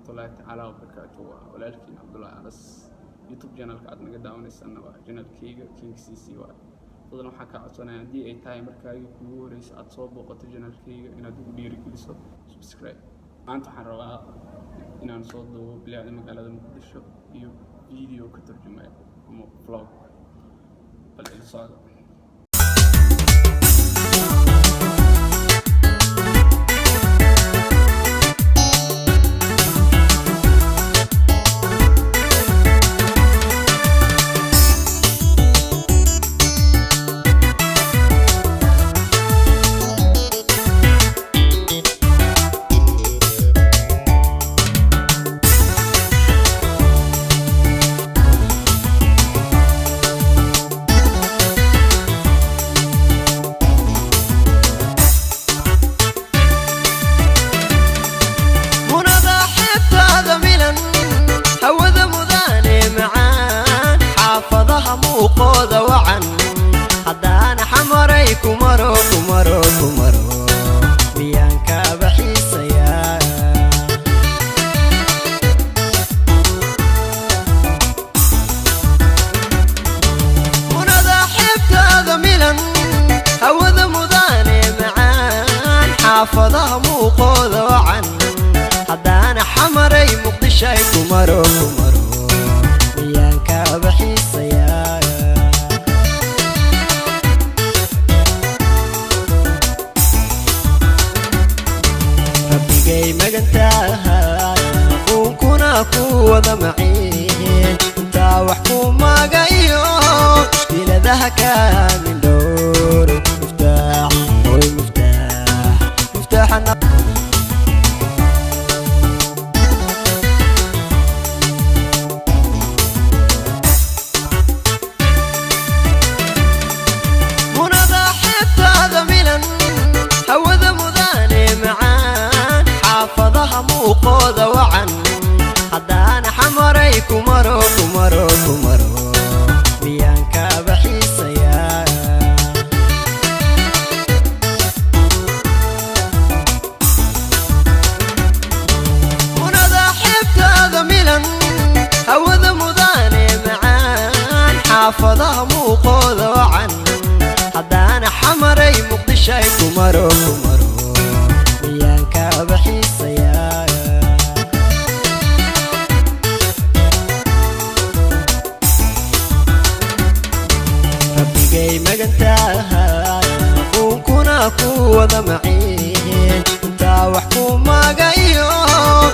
الله تعالى وبركاته ولكن عبد الله أنس يوتيوب channel ka aad naga daawanaysan waa channelkayga King CC waa fadlan waxaan ka codsanayaa haddii ay tahay markaaga kugu horeysa aad soo booqato channelkayga inaad ugu dhiirigeliso subscribe maanta waxaan rabaa inaan soo duubo bilaacda magaalada Muqdisho iyo video ka turjumaya ama vlog bal ila socdo وقود وعن حدانا حمري كمرو كمرو كمرو بيانكا بحيسيا ونذا حبت هذا ميلان هوذا مذاني معان حافظها وقود وعن حدانا حمري مقدشاي كمرو كمرو بيانكا بحيسيا ربي مقنتاها كوكونا كوذا معين انتا وحكوما قايو مشكلة ذهكا من دور مفتاح والمفتاح مفتاح النار هوذا مذاني معان حافظها وقود وعن حدانا حمري كمرو كمرو كمرو بيانكا بحيسيا ونذا حبت هذا ميلان هوذا مذاني معان حافظها وقود وعن حدانا حمري مقدشاي كمرو كمرو بيانكا بحيسيا ربي جاي مقنتاها كوكونا كوذا معين انتا وحكوما قايو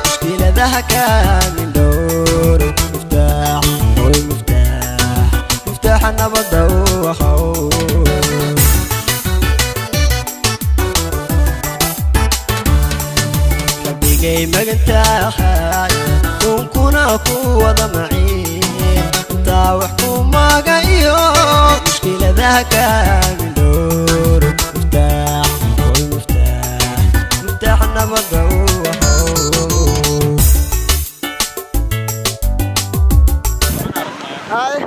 مشكلة ذهكا من دور مفتاح والمفتاح مفتاح النبض وخو جاي مقنتاها كوكونا كوذا معين انتا وحكوما قايو مشكلة ذاكا من دور مفتاح والمفتاح مفتاح النبض هاي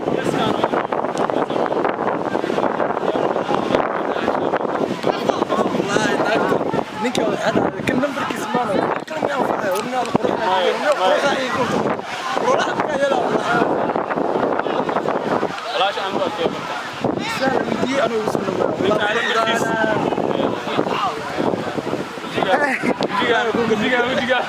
كل نمبر كسبانه كلام يا اخي ورنا القران علاش عمرك كيف سالم دي انا وصلنا جيجا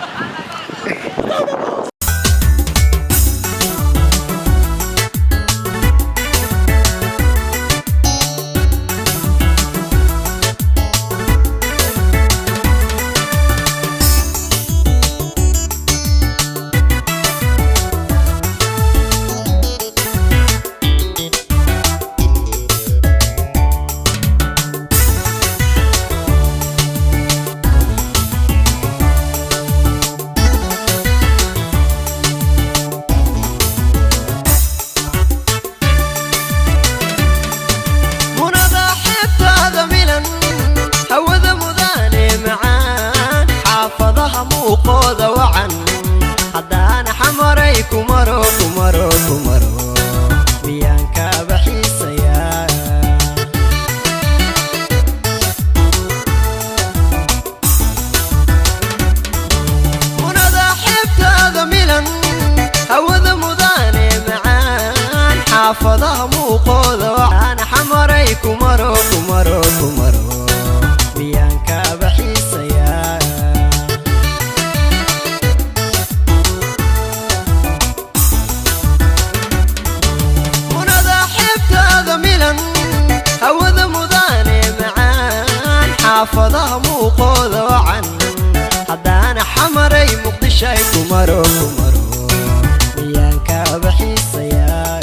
kumaro miyaan kaaba xiisayaa munada xibtaada milan hawada mudane macaan xaafadaha muuqooda wacan haddaana xamaray muqdishay kumaro miyaan kaaba xiisayaa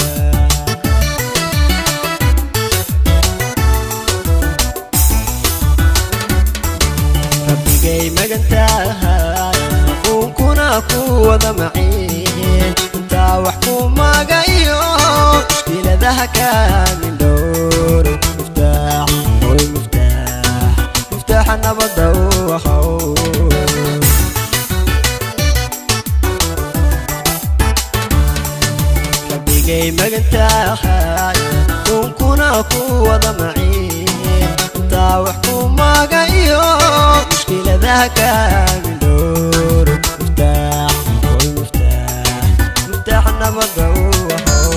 rabbigay magantahay kunkuna ku wada maciin intaa wax ku magayo mushkiladaha kaamin dhowr miftaaxa nabadda u ahow rabbigay magantahay kunkuna ku wada maciin intaa wax ku magayo mushkiladaha kaamin dhowr miftaaxa nabadda u ahow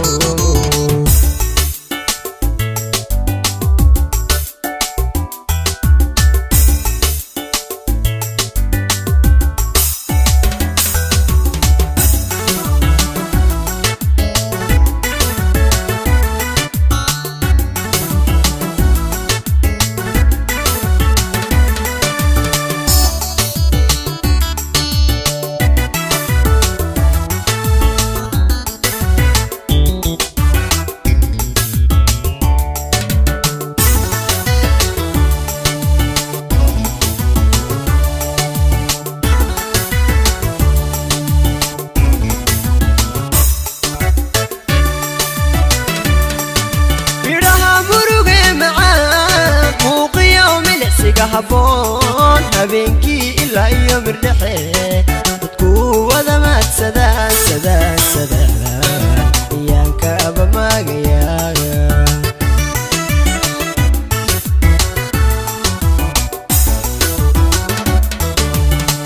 habboon habeenkii ilaa iyo mirdhexe dadku wada maadsadaan iyaan kaaba maagayaa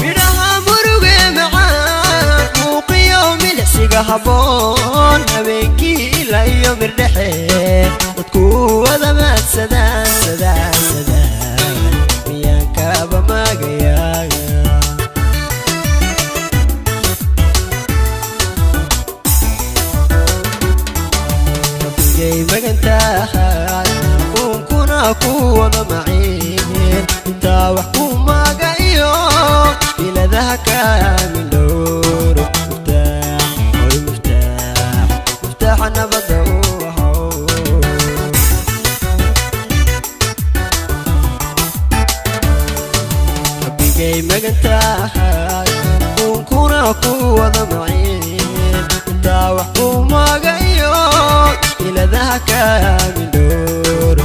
midhaha muruge macaan muuqiyo milicsiga habboon habeenkii ilaa iyo mirdhexe dadku wada maadsadaan rabbigay magantahay kunkuna ku wada maciin intaa wax ku magayo mushkiladaha kaamin dhowr miftaaxa nabadda u ahow rabbigay magantahay kunkuna ku wada maciin intaa wax ku magayo mushkiladaha kaamin dhowr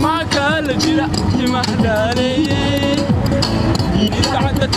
ما كان لجلا ما داري إذا عدت